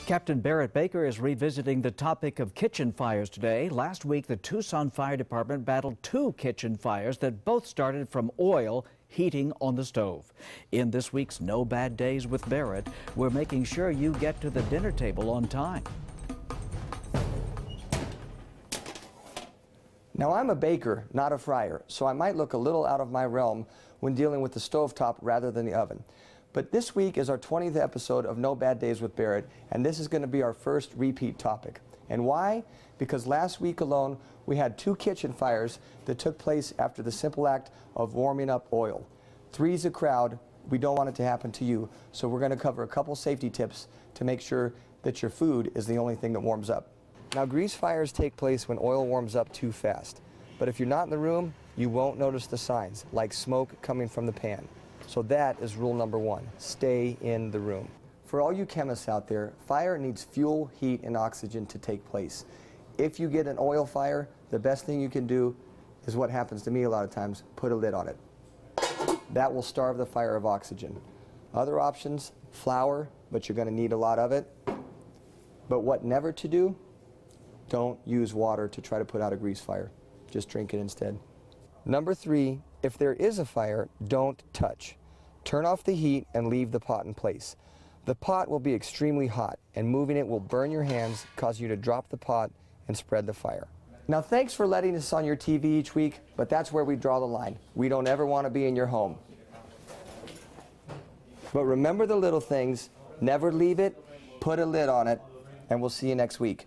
Captain Barrett Baker is revisiting the topic of kitchen fires today. Last week, the Tucson Fire Department battled 2 kitchen fires that both started from oil heating on the stove. In this week's No Bad Days with Barrett, we're making sure you get to the dinner table on time. Now, I'm a baker, not a fryer, so I might look a little out of my realm when dealing with the stovetop rather than the oven. But this week is our 20th episode of No Bad Days with Barrett, and this is going to be our first repeat topic. And why? Because last week alone, we had 2 kitchen fires that took place after the simple act of warming up oil. 3's a crowd. We don't want it to happen to you, so we're going to cover a couple safety tips to make sure that your food is the only thing that warms up. Now, grease fires take place when oil warms up too fast. But if you're not in the room, you won't notice the signs, like smoke coming from the pan. So that is rule number 1, stay in the room. For all you chemists out there, fire needs fuel, heat, and oxygen to take place. If you get an oil fire, the best thing you can do is what happens to me a lot of times, put a lid on it. That will starve the fire of oxygen. Other options, flour, but you're going to need a lot of it. But what never to do, don't use water to try to put out a grease fire. Just drink it instead. Number 3, if there is a fire, don't touch. Turn off the heat and leave the pot in place. The pot will be extremely hot, and moving it will burn your hands, cause you to drop the pot and spread the fire. Now, thanks for letting us on your TV each week, but that's where we draw the line. We don't ever want to be in your home. But remember the little things, never leave it, put a lid on it, and we'll see you next week.